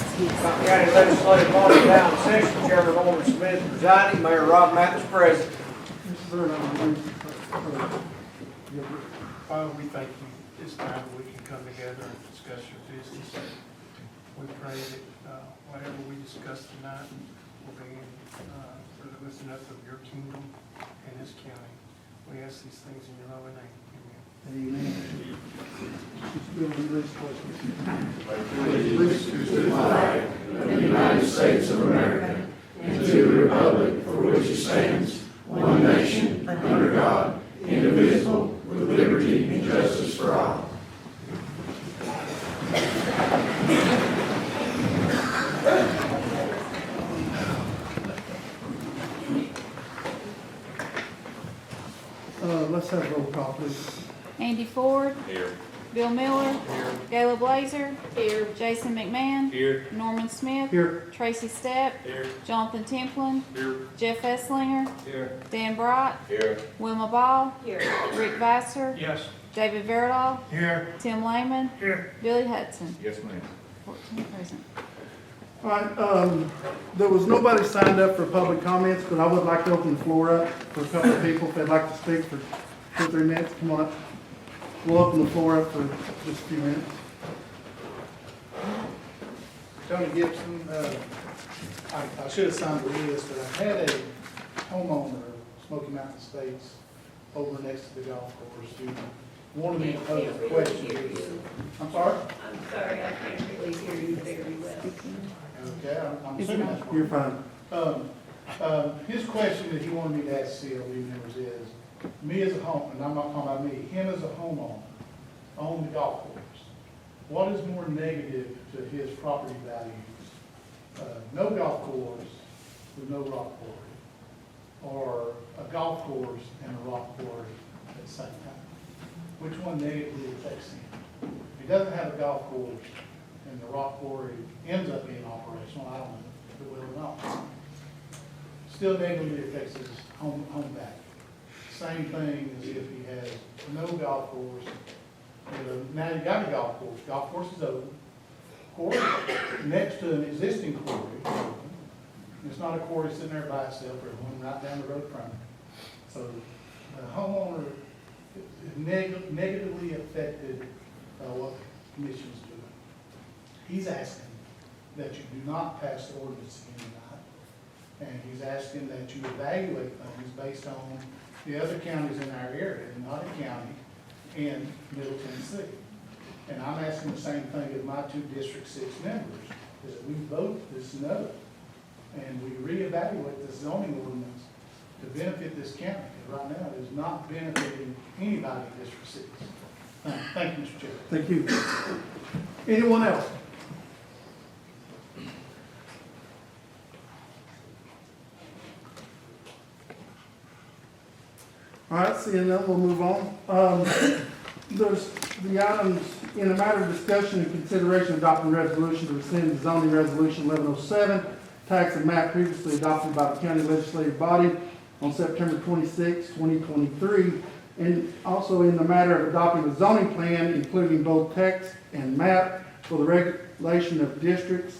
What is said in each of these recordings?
Cocke County Legislative Body down session, Chairman Norman Smith presiding, Mayor Rob Mathis present. Father, we thank you this time that we can come together and discuss your business. We pray that whatever we discuss tonight will be for the lifting up of your kingdom in this county. We ask these things in your holy name. Amen. Allegiance to the flag of the United States of America and to the republic for which it stands, one nation, under God, indivisible, with liberty and justice for all. Let's have a roll call, please. Andy Ford. Here. Bill Miller. Here. Gayla Blazer. Here. Jason McMahon. Here. Norman Smith. Here. Tracy Stepp. Here. Jonathan Templin. Here. Jeff Esslinger. Here. Dan Bright. Here. Wilma Ball. Rick Vassar. Yes. David Verdahl. Here. Tim Lehman. Here. Billy Hudson. Yes, ma'am. 14 present. All right, there was nobody signed up for public comments, but I would like to open the floor up for a couple of people if they'd like to speak for 2 or 3 minutes. Come on up. We'll open the floor up for just a few minutes. Tony Gibson, I should have signed the list, but I had a homeowner, Smoky Mountain Estates, over next to the golf course, who wanted me to pose a question. I'm sorry? I'm sorry, I can't really hear you very well. Okay, I'm assuming that's You're fine. His question that he wanted me to ask CLB members is, me as a home, and I'm not talking about me, him as a homeowner, on the golf course, what is more negative to his property value? No golf course with no rock quarry, or a golf course and a rock quarry at the same time? Which one negatively affects him? If he doesn't have a golf course and the rock quarry ends up being operational, I don't know if it will or not, still negatively affects his home value. Same thing as if he has no golf course. Now you got a golf course is open, quarry next to an existing quarry. It's not a quarry sitting there by itself, or one right down the road from it. So the homeowner is negatively affected by what the commission's doing. He's asking that you do not pass the ordinance again tonight, and he's asking that you evaluate things based on the other counties in our area, not a county in Middle Tennessee. And I'm asking the same thing of my 2 District 6 members, is that we vote this no, and we reevaluate the zoning ordinance to benefit this county, because right now it is not benefiting anybody in District 6. Thank you, Mr. Chair. Thank you. Anyone else? All right, seeing none, we'll move on. There's the items in a matter of discussion and consideration adopting resolution to rescind the zoning resolution 1107, tax and map previously adopted by the county legislative body on September 26, 2023, and also in the matter of adopting a zoning plan including both text and map for the regulation of districts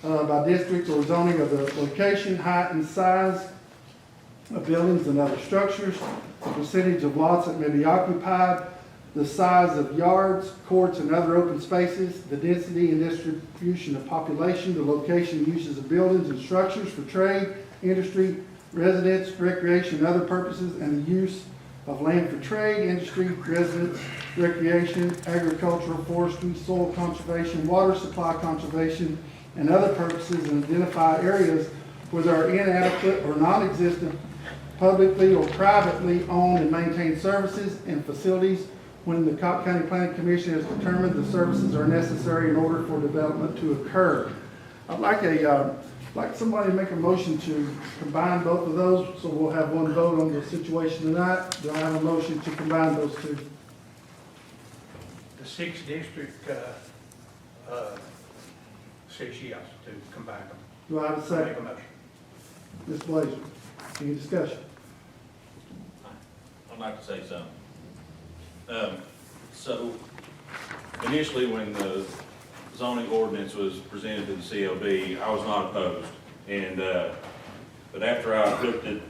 by districts or zoning of the location, height, and size of buildings and other structures, the percentage of lots that may be occupied, the size of yards, courts, and other open spaces, the density and distribution of population, the location and uses of buildings and structures for trade, industry, residence, recreation, and other purposes, and the use of land for trade, industry, residence, recreation, agricultural, forestry, soil conservation, water supply conservation, and other purposes, and identify areas where there are inadequate or non-existent publicly or privately owned and maintained services and facilities when the Cocke County Planning Commission has determined the services are necessary in order for development to occur. I'd like somebody to make a motion to combine both of those, so we'll have one vote on the situation tonight. Do I have a motion to combine those two? The 6th district says yes to combine them. Do I have a Make second? a motion. Ms. Blazer, any discussion? I'd like to say something. So initially when the zoning ordinance was presented to the CLB, I was not opposed. And, but after I looked at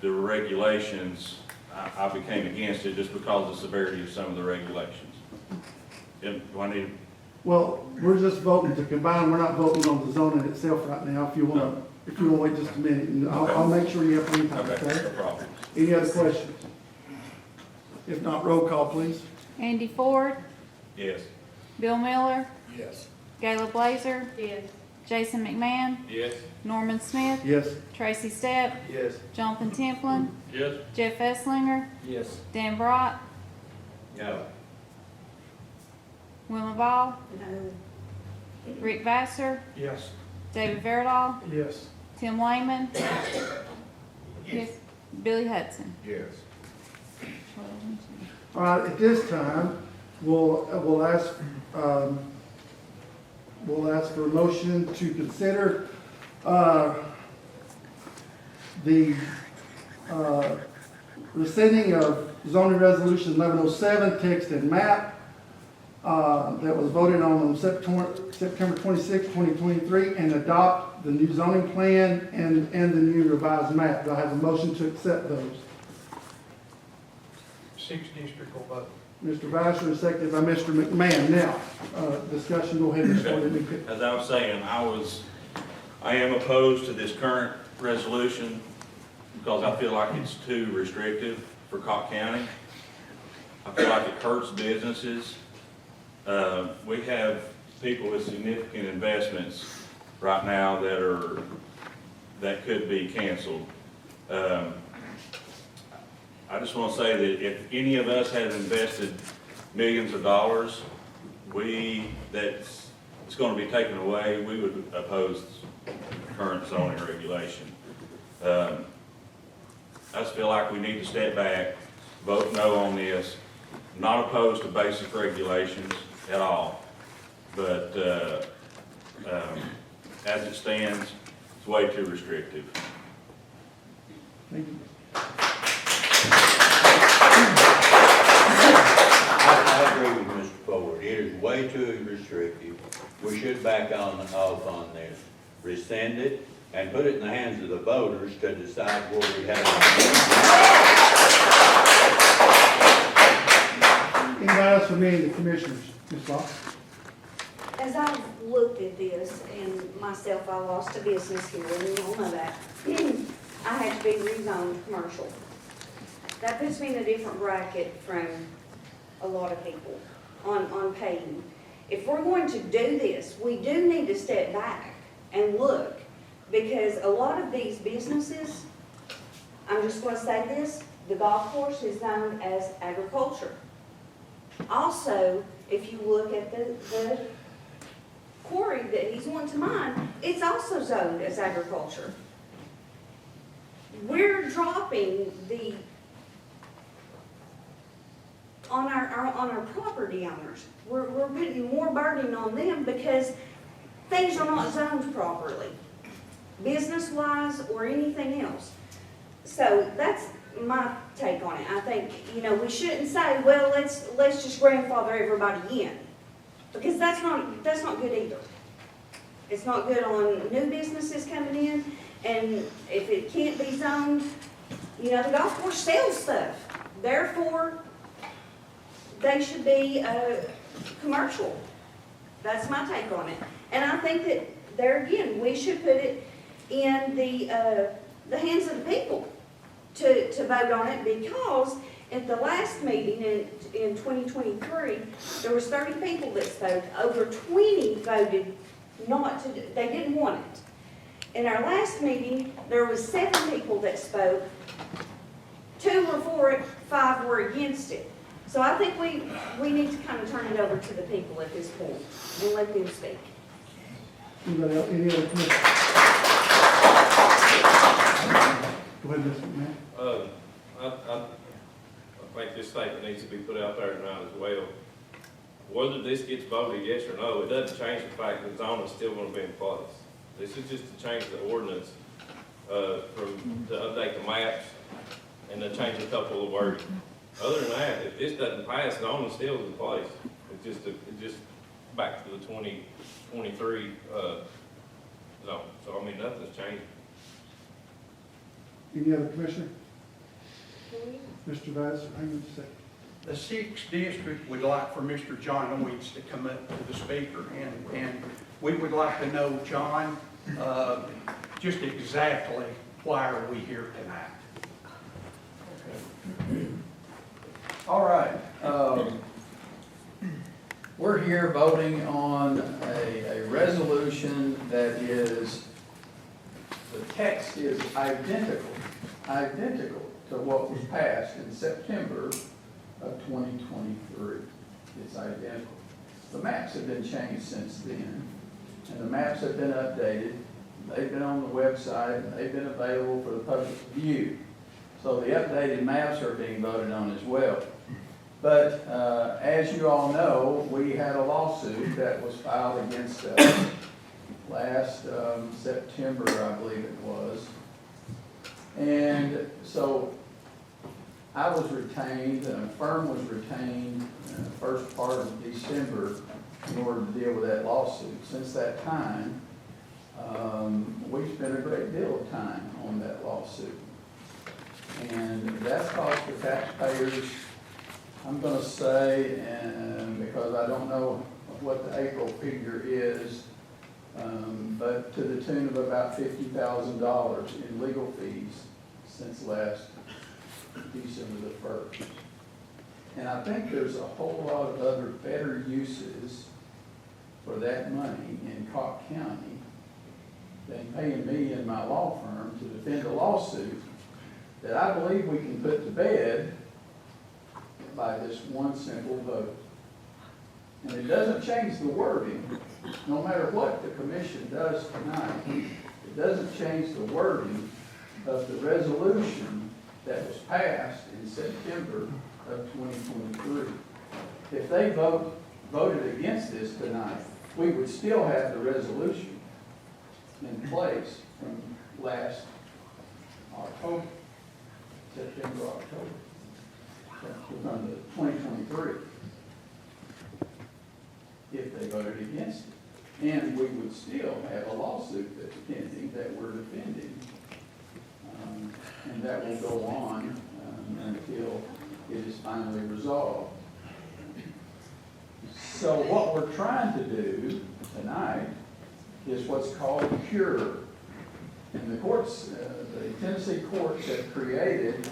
the regulations, I became against it just because of the severity of some of the regulations. Do I need, Well, we're just voting to combine, we're not voting on the zoning itself right now. If you wanna wait just a minute, and I'll make sure you have plenty of time, okay, no okay? problem. Any other questions? If not, roll call, please. Andy Ford, Yes. Bill Miller, Yes. Gayla Blazer, Yes. Jason McMahon, Yes. Norman Smith, Yes. Tracy Stepp, Yes. Jonathan Templin, Yes. Jeff Esslinger, Yes. Dan Brought, No. Wilma Ball, No. Rick Vassar, Yes. David Verdahl, Yes. Tim Lehman. Yes. Billy Hudson. Yes. All right, at this time, we'll ask for a motion to consider, the, rescinding of zoning resolution 1107, text and map, that was voted on September 26, 2023, and adopt the new zoning plan and the new revised map. Do I have a motion to accept those? 6th district will vote. Mr. Vassar is seconded by Mr. McMahon. Now, discussion, go ahead, Mr. Ford. As I was saying, I am opposed to this current resolution because I feel like it's too restrictive for Cocke County. I feel like it hurts businesses. We have people with significant investments right now that could be canceled. I just want to say that if any of us had invested millions of dollars, it's going to be taken away, we would oppose current zoning regulation. I just feel like we need to step back, vote no on this. I'm not opposed to basic regulations at all, but as it stands, it's way too restrictive. Thank you. I agree with Mr. Ford. It is way too restrictive. We should back off on this, rescind it, and put it in the hands of the voters to decide where we have it. Anybody else from any of the commissioners? Ms. Law? As I've looked at this, and myself, I lost a business here, and you all know that, I had to be rezoned commercial. That puts me in a different bracket from a lot of people on paying. If we're going to do this, we do need to step back and look, because a lot of these businesses, I'm just going to say this, the golf course is zoned as agriculture. Also, if you look at the quarry that he's wanting to mine, it's also zoned as agriculture. We're dropping on our property owners. We're putting more burden on them because things are not zoned properly, business-wise or anything else. So that's my take on it. I think, we shouldn't say, well, let's just grandfather everybody in, because that's not good either. It's not good on new businesses coming in, and if it can't be zoned, the golf course sells stuff. Therefore, they should be commercial. That's my take on it. And I think that there again, we should put it in the hands of the people to vote on it, because at the last meeting in 2023, there was 30 people that spoke. Over 20 voted not to, they didn't want it. In our last meeting, there was 7 people that spoke. 2 were for it, 5 were against it. So I think we need to kind of turn it over to the people at this point and let them speak. Anybody else, any other commissioners? Go ahead, Mr. McMahon. I think this statement needs to be put out there tonight as well. Whether this gets voted yes or no, it doesn't change the fact that zoning is still going to be in place. This is just to change the ordinance, to update the maps and to change a couple of words. Other than that, if this doesn't pass, zoning still is in place. It just back to the 2023, zone. So, I mean, nothing's changed. Any other commissioner? Mr. Vice, hang on a second. The 6th district would like for Mr. John Owens to come up to the speaker, and we would like to know, John, just exactly why are we here tonight? All right. We're here voting on a resolution that is, the text is identical to what was passed in September of 2023. It's identical. The maps have been changed since then, and the maps have been updated. They've been on the website, and they've been available for the public view. So the updated maps are being voted on as well. But as you all know, we had a lawsuit that was filed against us last September, I believe it was. And so I was retained, and a firm was retained in the first part of December in order to deal with that lawsuit. Since that time, we've spent a great deal of time on that lawsuit. And that's cost the taxpayers, I'm going to say, and because I don't know what the April figure is, but to the tune of about $50,000 in legal fees since last December the 1st. And I think there's a whole lot of other better uses for that money in Cocke County than paying me and my law firm to defend a lawsuit that I believe we can put to bed by this one simple vote. And it doesn't change the wording, no matter what the commission does tonight. It doesn't change the wording of the resolution that was passed in September of 2023. If they voted against this tonight, we would still have the resolution in place from last October, September, October, from the 2023, if they voted against it. And we would still have a lawsuit that's pending that we're defending. And that will go on until it is finally resolved. So what we're trying to do tonight is what's called cure. And the courts, the Tennessee courts have created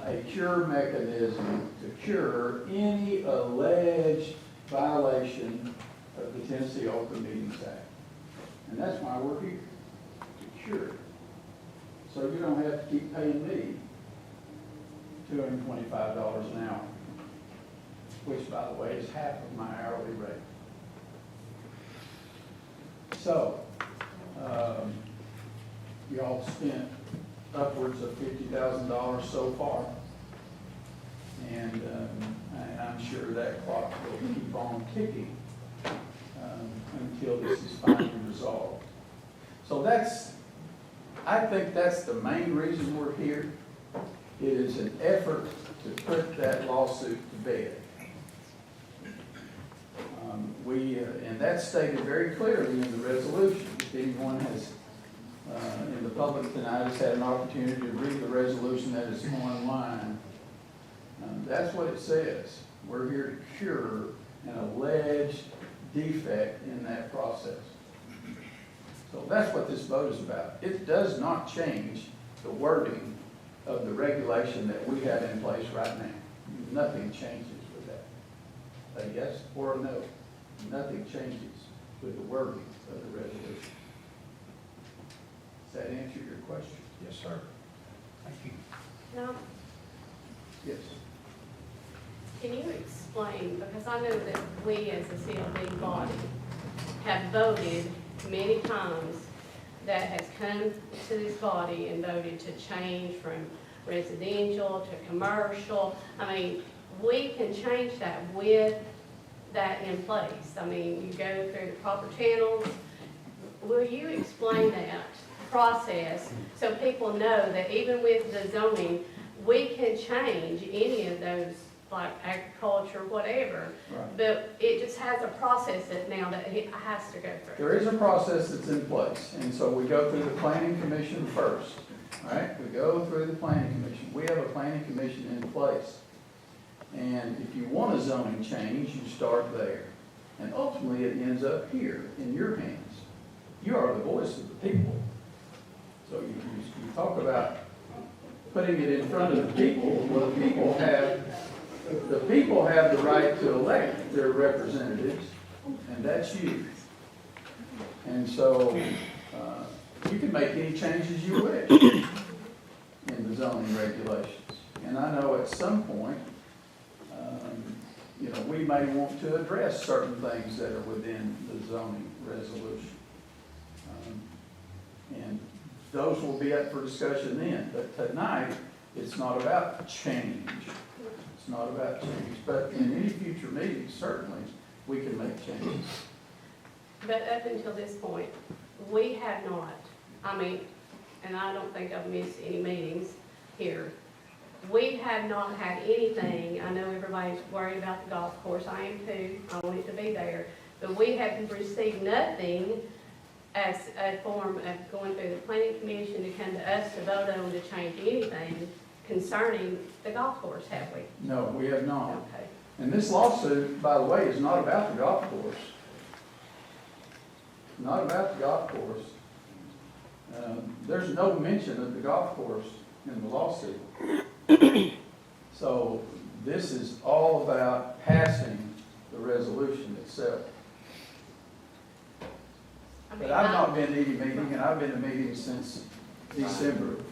a cure mechanism to cure any alleged violation of the Tennessee Open Meetings Act. And that's why we're here, to cure it. So you don't have to keep paying me $225 an hour, which, by the way, is half of my hourly rate. So, y'all spent upwards of $50,000 so far, and I'm sure that clock will keep on ticking until this is finally resolved. So I think that's the main reason we're here. It is an effort to put that lawsuit to bed. And that's stated very clearly in the resolution. If anyone has, in the public tonight, has had an opportunity to read the resolution that is online, that's what it says. We're here to cure an alleged defect in that process. So that's what this vote is about. It does not change the wording of the regulation that we have in place right now. Nothing changes with that. A yes or a no. Nothing changes with the wording of the resolution. Does that answer your question? Yes, sir. Thank you. Now, Yes. can you explain, because I know that we as a CLB body have voted many times that has come to this body and voted to change from residential to commercial. I mean, we can change that with that in place. I mean, you go through the proper channels. Will you explain that process so people know that even with the zoning, we can change any of those like agriculture, whatever. Right. But it just has a process that now that it has to go through. There is a process that's in place, and so we go through the planning commission first, all right? We go through the planning commission. We have a planning commission in place. And if you want a zoning change, you start there. And ultimately, it ends up here in your hands. You are the voice of the people. So you talk about putting it in front of the people. Well, the people have the right to elect their representatives, and that's you. And so you can make any changes you wish in the zoning regulations. And I know at some point, we may want to address certain things that are within the zoning resolution. And those will be up for discussion then. But tonight, it's not about change. It's not about change. But in any future meetings, certainly, we can make changes. But up until this point, we have not, and I don't think I've missed any meetings here. We have not had anything. I know everybody's worried about the golf course. I am too. I want it to be there. But we have received nothing as a form of going through the planning commission to come to us to vote on to change anything concerning the golf course, have we? No, we have not. Okay. And this lawsuit, by the way, is not about the golf course. Not about the golf course. There's no mention of the golf course in the lawsuit. So this is all about passing the resolution itself. But I've not been to any meeting, and I've been to meetings since December,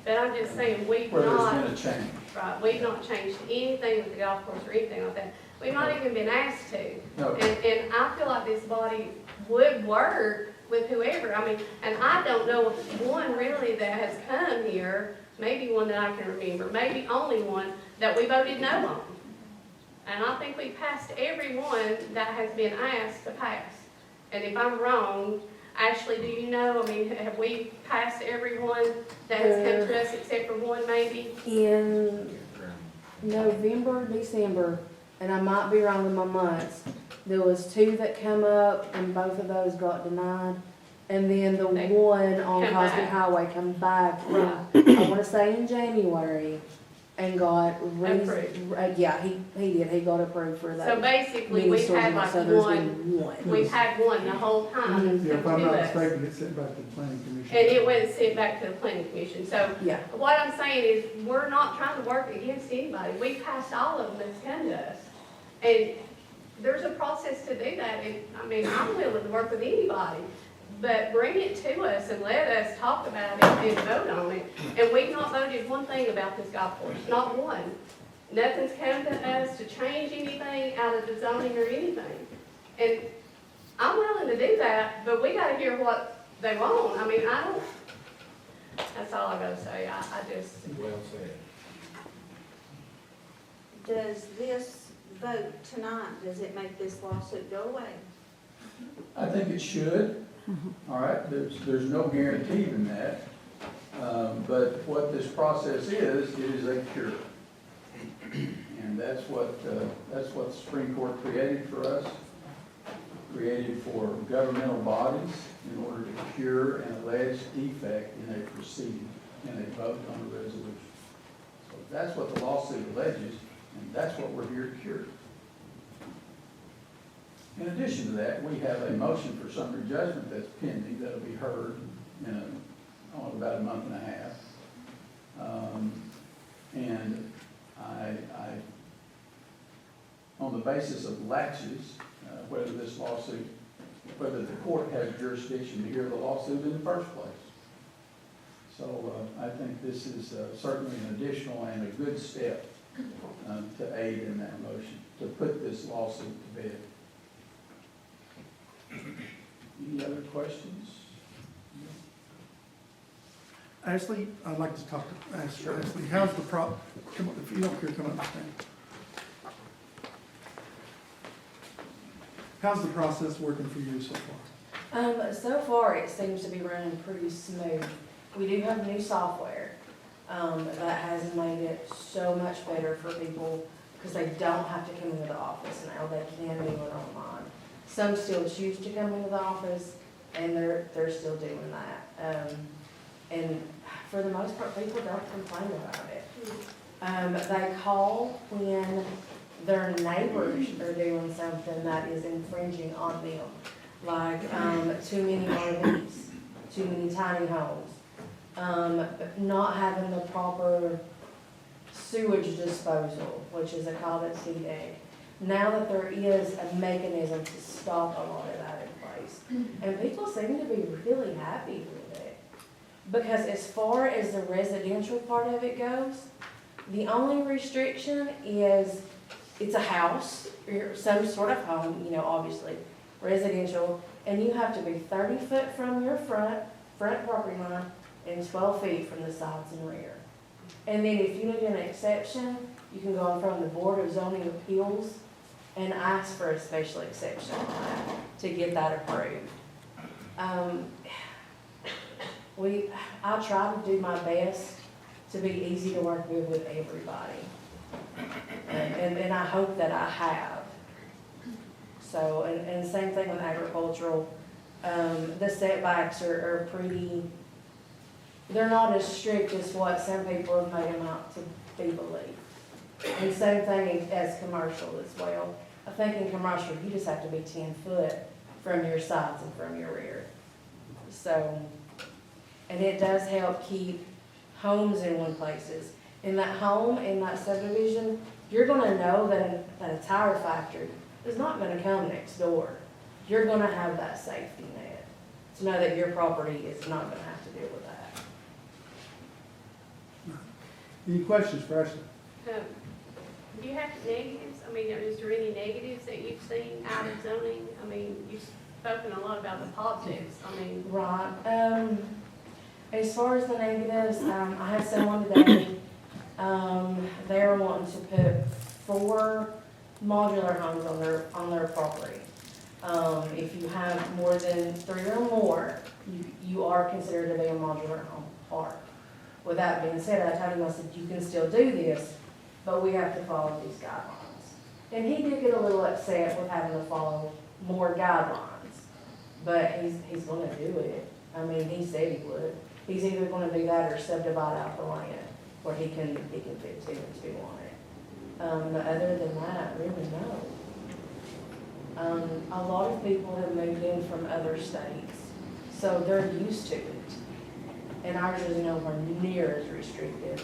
But I'm just saying, we've where there's not, been a change. right, we've not changed anything with the golf course or anything like that. We've not even been asked to. No. And I feel like this body would work with whoever. And I don't know of one really that has come here, maybe one that I can remember, maybe only one that we voted no on. And I think we passed every one that has been asked to pass. And if I'm wrong, Ashley, do you know, have we passed everyone that has come to us except for one maybe? In November, December, and I might be wrong with my months, there was 2 that come up and both of those got denied. And then the They one on come Cosby back. Highway come back, I wanna say in January, and got, Approved. yeah, he did, he got approved for that. So basically, mini we've had storage, like so there's one, been one. we've had one the whole time that's Yeah, if come I'm to not us. mistaken, it's sent back to the planning commission. And it went sent back to the planning commission. So Yeah, what I'm saying is, we're not trying to work against anybody. We passed all of them that's come to us. And there's a process to do that. And, I'm willing to work with anybody. But bring it to us and let us talk about it and vote on it. And we've not voted one thing about this golf course, not one. Nothing's come to us to change anything out of the zoning or anything. And I'm willing to do that, but we gotta hear what they want. I don't, that's all I gotta say. I just. Well said. Does this vote tonight, does it make this lawsuit go away? I think it should. All right, there's no guarantee in that. But what this process is, it is a cure. And that's what the Supreme Court created for us, created for governmental bodies in order to cure an alleged defect in a proceeding, in a vote on a resolution. So that's what the lawsuit alleges, and that's what we're here to cure. In addition to that, we have a motion for summary judgment that's pending that'll be heard in about a month and a half. And I, on the basis of latches, whether this lawsuit, whether the court has jurisdiction to hear the lawsuit in the first place. So I think this is certainly an additional and a good step to aid in that motion, to put this lawsuit to bed. Any other questions? Ashley, I'd like to talk to Ashley. Ashley, how's the come on, if you don't care, come up and stand. How's the process working for you so far? so far it seems to be running pretty smooth. We do have new software, that has made it so much better for people. because they don't have to come into the office now, they can do it online. Some still choose to come into the office, and they're still doing that. And for the most part, people don't complain about it. They call when their neighbors are doing something that is infringing on them, like too many RVs, too many tiny homes, not having the proper sewage disposal, which is a common CDA. Now that there is a mechanism to stop a lot of that in place, and people seem to be really happy with it. Because as far as the residential part of it goes, the only restriction is it's a house, or some sort of home, you know, obviously, residential, and you have to be 30 foot from your front property line and 12 feet from the sides and rear. And then if you need an exception, you can go in front of the Board of Zoning Appeals and ask for a special exception to get that approved. I try to do my best to be easy to work with everybody. And I hope that I have. So, and same thing with agricultural. The setbacks are pretty, they're not as strict as what some people have made them out to be believed. And same thing as commercial as well. I think in commercial, you just have to be 10 foot from your sides and from your rear. So, and it does help keep homes in one places. In that home, in that subdivision, you're gonna know that a tire factory is not gonna come next door. You're gonna have that safety net to know that your property is not gonna have to deal with that. Any questions for Ashley? Do you have negatives? I mean, is there any negatives that you've seen out of zoning? I mean, you've spoken a lot about the positives. I mean. Right. As far as the negatives, I had someone today, they're wanting to put 4 modular homes on their property. If you have more than 3 or more, you are considered to be a modular home park. With that being said, I told him, I said, you can still do this, but we have to follow these guidelines. And he did get a little upset with having to follow more guidelines, but he's gonna do it. I mean, he said he would. He's either gonna do that or subdivide out the land where he can fit 2 and 2 on it. But other than that, really no. A lot of people have moved in from other states, so they're used to it. And ours is nowhere near as restrictive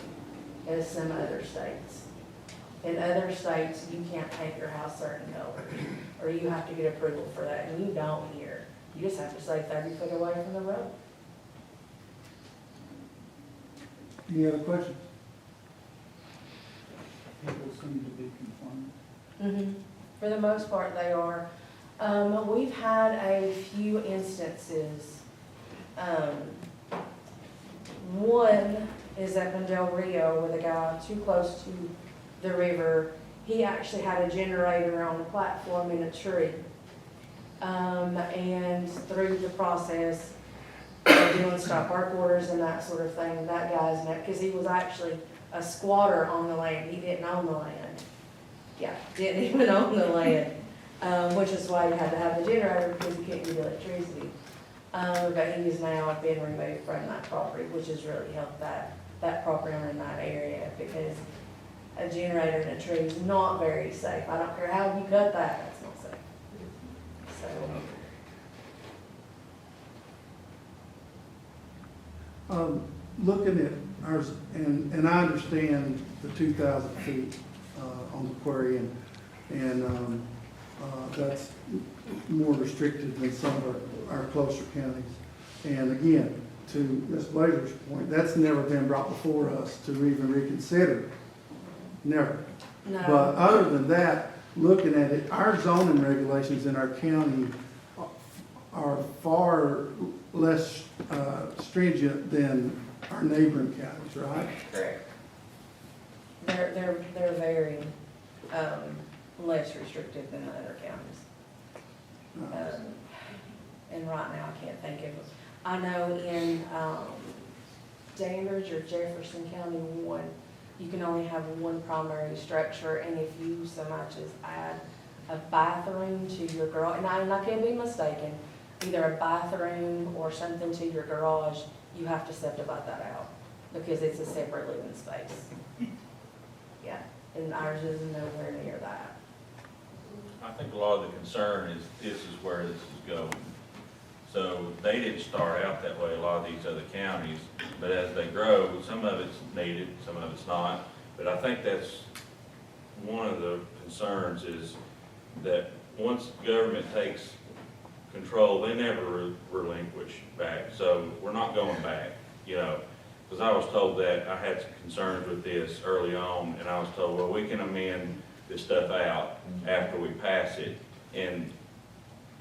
as some other states. In other states, you can't paint your house certain colors, or you have to get approval for that, and you don't here. You just have to stay 30 foot away from the road. Any other questions? People seem to be complaining. For the most part, they are. We've had a few instances. One is up in Del Rio with a guy too close to the river. He actually had a generator on the platform in a tree. And through the process of doing stop work orders and that sort of thing, that guy's met, because he was actually a squatter on the land. He didn't own the land. Yeah, didn't even own the land, which is why you had to have the generator, because you couldn't get electricity. But he is now been removed from that property, which has really helped that property owner in that area, because a generator in a tree is not very safe. I don't care how you cut that, that's not safe. So. Looking at ours, and I understand the 2,000 feet on the quarry, and that's more restricted than some of our closer counties. And again, to Ms. Blazer's point, that's never been brought before us to even reconsider. Never. No. But other than that, looking at it, our zoning regulations in our county are far less stringent than our neighboring counties, right? Correct. They're very less restrictive than the other counties. And right now I can't think of it. I know in Dandridge or Jefferson County 1, you can only have one primary structure, and if you so much as add a bathroom to your garage, and I can be mistaken, either a bathroom or something to your garage, you have to subdivide that out, because it's a separate living space. Yeah, and ours is nowhere near that. I think a lot of the concern is this is where this is going. So they didn't start out that way, a lot of these other counties, but as they grow, some of it's needed, some of it's not. But I think that's one of the concerns is that once government takes control, they never relinquish back. So we're not going back, you know, because I was told that I had some concerns with this early on, and I was told, well, we can amend this stuff out after we pass it, and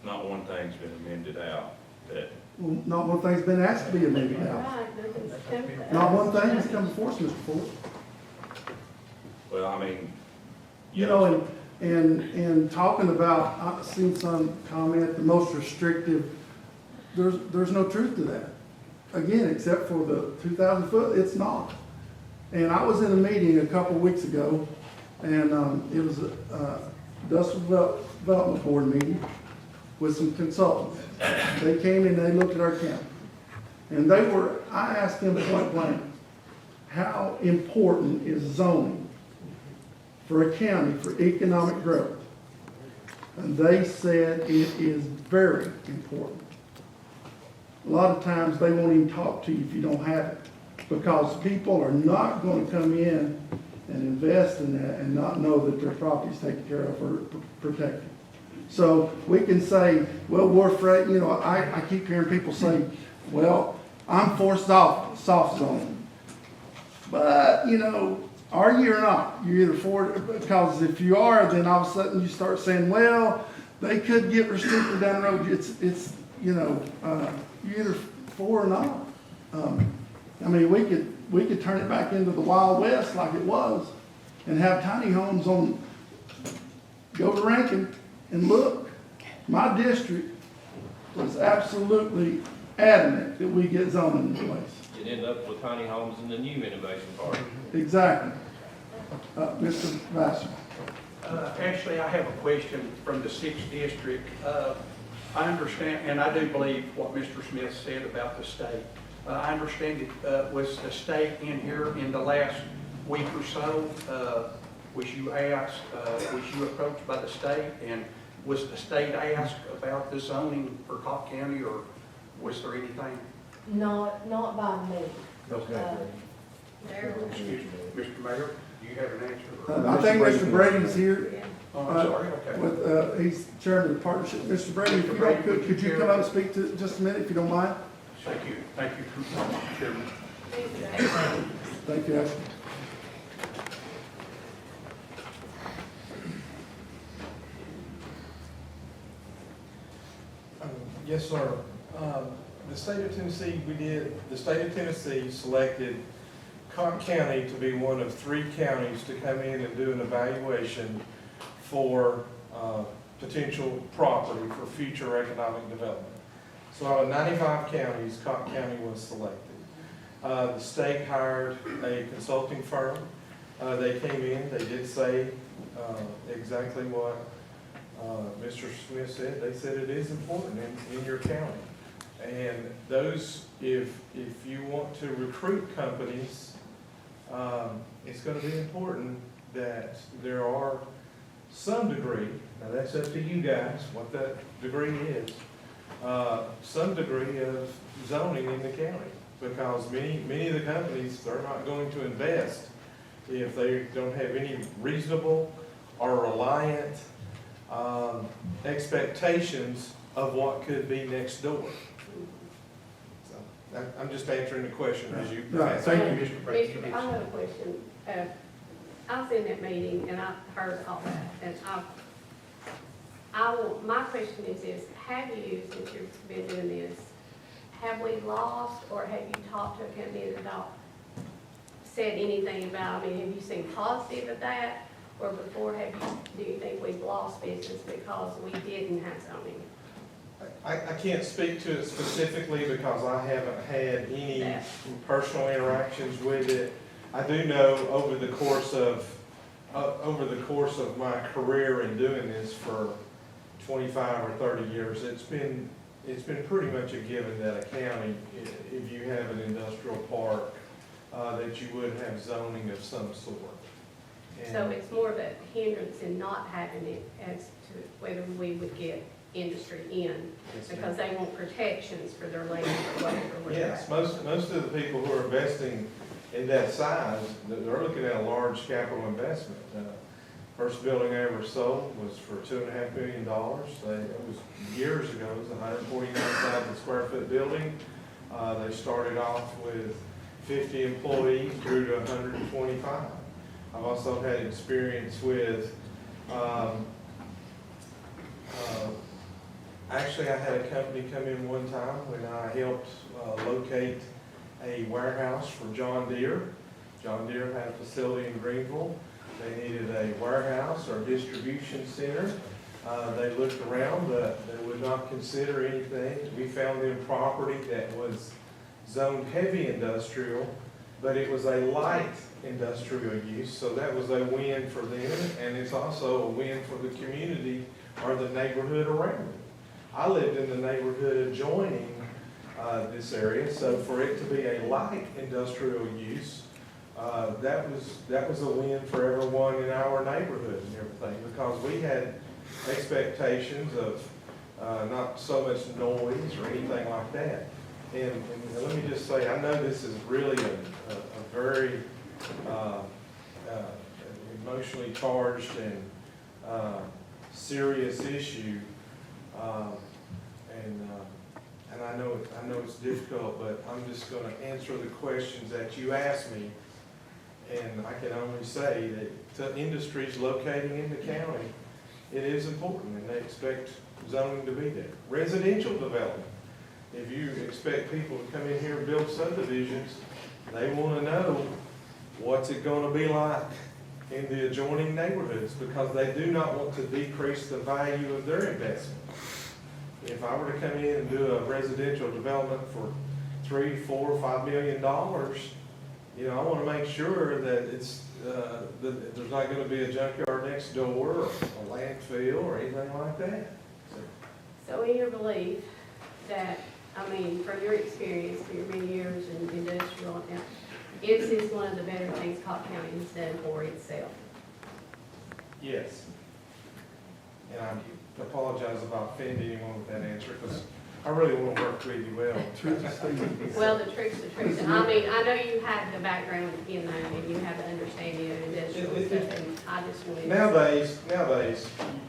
not one thing's been amended out. That Well, not one thing's been asked to be amended now. Right, nothing's come to us. Not one thing has come before us, Mr. Ford. well, I mean, You know, and talking about, I've seen some comment, the most restrictive, there's no truth to that. Again, except for the 2,000 foot, it's not. And I was in a meeting a couple weeks ago, and it was a Industrial Development Board meeting with some consultants. They came in, they looked at our county. And I asked them point blank, how important is zoning for a county for economic growth? And they said it is very important. A lot of times they won't even talk to you if you don't have it, because people are not going to come in and invest in that and not know that their property is taken care of or protected. So we can say, well, we're afraid, you know, I keep hearing people say, well, I'm forced off soft zoning. But, you know, are you or not? You're either for it, because if you are, then all of a sudden you start saying, well, they could get restricted down the road. It's you know, you're either for or not. I mean, we could turn it back into the Wild West like it was and have tiny homes on, go to Rankin and look. My district was absolutely adamant that we get zoning in place. You'd end up with tiny homes in the new innovation park. Exactly. Mr. Vassar. Actually, I have a question from the 6th district. I understand, and I do believe what Mr. Smith said about the state. I understand it was the state in here in the last week or so. Was you asked, was you approached by the state, and was the state asked about the zoning for Cocke County, or was there anything? Not by me. Okay. Excuse me, Mr. Mayor, do you have an answer? I think Mr. Brady's here. Oh, I'm sorry, okay. With, he's chairman of the partnership. Mr. Brady, if you don't, could you come up and speak to just a minute, if you don't mind? Thank you, Chairman. Thank you, Ashley. Yes, sir. The state of Tennessee, the state of Tennessee selected Cocke County to be one of 3 counties to come in and do an evaluation for potential property for future economic development. So out of 95 counties, Cocke County was selected. The state hired a consulting firm. They came in, they did say exactly what Mr. Smith said. They said it is important in your county. And those, if you want to recruit companies, it's going to be important that there are some degree, now that's up to you guys, what that degree is, some degree of zoning in the county. Because many of the companies, they're not going to invest if they don't have any reasonable or reliant expectations of what could be next door. So I'm just answering the question as you. Right, thank you, Mr. Mr. I have a question. I was in that meeting and I heard all that, and my question is this: have you, since you've been doing this, have we lost, or have you talked to a company that said anything about? I mean, have you seen positive of that, or before do you think we've lost business because we didn't have zoning? I can't speak to it specifically because I haven't had any personal interactions with it. I do know over the course of my career in doing this for 25 or 30 years, it's been pretty much a given that a county, if you have an industrial park, that you would have zoning of some sort. So it's more of a hindrance in not having it as to whether we would get industry in, Yes, because they want protections for their land or whatever. where they're Yes, at. most of the people who are investing in that size, they're looking at a large capital investment. First building I ever sold was for $2.5 million. It was years ago, it was a 149,000 square foot building. They started off with 50 employees, grew to 125. I've also had experience with, actually I had a company come in one time when I helped locate a warehouse for John Deere. John Deere had a facility in Greenville. They needed a warehouse or distribution center. They looked around, but they would not consider anything. We found them property that was zoned heavy industrial, but it was a light industrial use, so that was a win for them, and it's also a win for the community or the neighborhood around it. I lived in the neighborhood adjoining this area, so for it to be a light industrial use, that was a win for everyone in our neighborhood and everything, because we had expectations of not so much noise or anything like that. And let me just say, I know this is really a very emotionally charged and serious issue, and I know it's difficult, but I'm just going to answer the questions that you asked me. And I can only say that to industries locating in the county, it is important, and they expect zoning to be there. Residential development. If you expect people to come in here and build subdivisions, they want to know what's it going to be like in the adjoining neighborhoods, because they do not want to decrease the value of their investment. If I were to come in and do a residential development for $3, $4, $5 million, you know, I want to make sure that it's that there's not going to be a junkyard next door or a landfill or anything like that. So in your belief that, I mean, from your experience, for your many years in industrial, is this one of the better things Cocke County has done for itself? Yes. And I apologize if I offend anyone with that answer, because I really want to work with you well. Well, the truth's the truth. And I mean, I know you have the background in that, and you have the understanding of industrial stuff, and I just wanted to... Nowadays,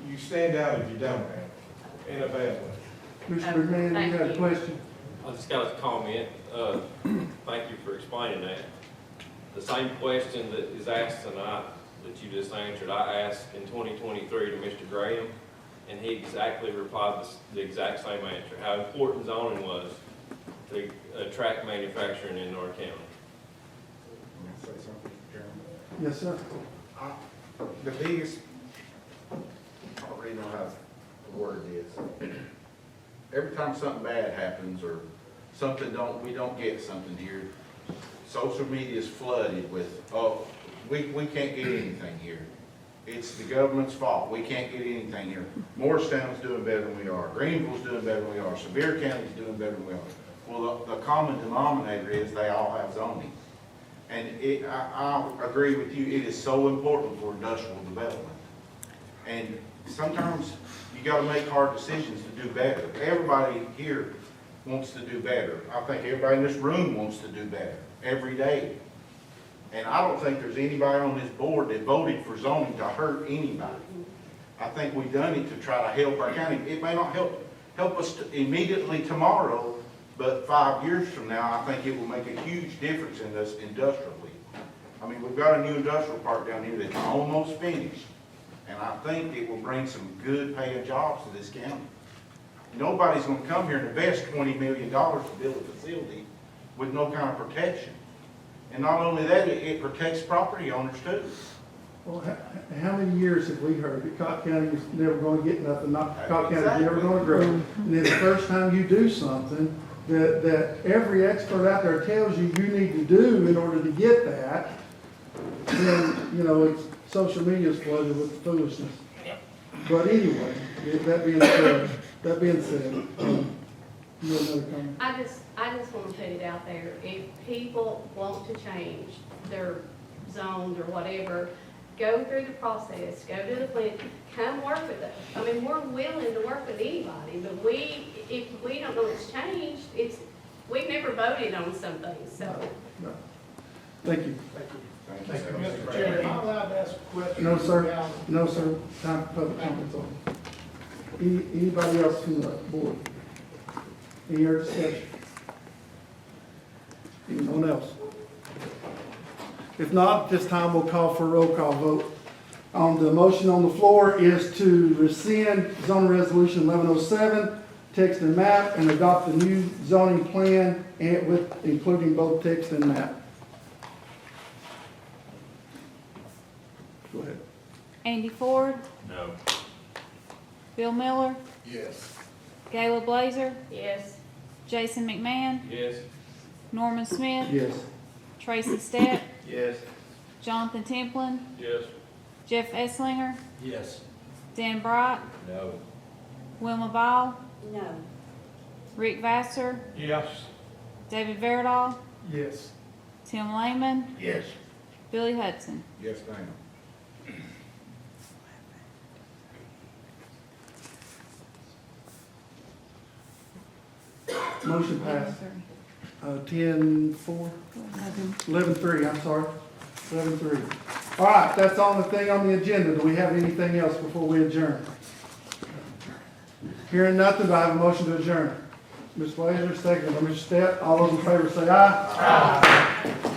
you stand out if you don't have it, in a bad way. Mr. McMahon, you had a question? I just got a comment. Thank you for explaining that. The same question that is asked tonight that you just answered, I asked in 2023 to Mr. Graham, and he exactly replied the exact same answer, how important zoning was to attract manufacturing in North County. Say something, Chairman? Yes, sir. The biggest, I don't really know how to word this. Every time something bad happens or something we don't get something here, social media is flooded with, oh, we can't get anything here. It's the government's fault. We can't get anything here. Morristown's doing better than we are. Greenville's doing better than we are. Sevier County's doing better than we are. Well, the common denominator is they all have zoning. And I agree with you, it is so important for industrial development. And sometimes you gotta make hard decisions to do better. Everybody here wants to do better. I think everybody in this room wants to do better every day. And I don't think there's anybody on this board that voted for zoning to hurt anybody. I think we've done it to try to help our county. It may not help us immediately tomorrow, but 5 years from now, I think it will make a huge difference in us industrially. I mean, we've got a new industrial park down here that's almost finished, and I think it will bring some good paying jobs to this county. Nobody's going to come here and invest $20 million to build a facility with no kind of protection. And not only that, it protects property owners too. Well, how many years have we heard that Cocke County is never going to get nothing, Cocke County is never going to grow? And then the first time you do something that every expert out there tells you you need to do in order to get that, then, you know, it's, social media's flooded with foolishness. But anyway, that being said, you have another comment? I just want to put it out there, if people want to change their zones or whatever, go through the process, go to the plan, come work with us. I mean, we're willing to work with anybody, but if we don't know it's changed, we've never voted on some things, so. No. Thank you. Thank you, Mr. Chairman. Am I allowed to ask a question? No, sir. No, sir. Time for public comments on. Anybody else from the board? Any other discussion? Anyone else? If not, at this time we'll call for a roll call vote. The motion on the floor is to rescind zoning resolution 1107, text and map, and adopt the new zoning plan and including both text and map. Go ahead. Andy Ford, No. Bill Miller, Yes. Gayla Blazer, Yes. Jason McMahon, Yes. Norman Smith, Yes. Tracy Stepp, Yes. Jonathan Templin, Yes. Jeff Esslinger, Yes. Dan Bright, No. Wilma Ball, No. Rick Vassar, Yes. David Verdahl, Yes. Tim Lehman, Yes. Billy Hudson. Yes, ma'am. Motion passed. 10-4? 11-3, I'm sorry. 11-3. All right, that's on the thing on the agenda. Do we have anything else before we adjourn? Hearing nothing, do I have a motion to adjourn? Ms. Blazer, second by Mr. Stepp. All those in favor say aye. Aye.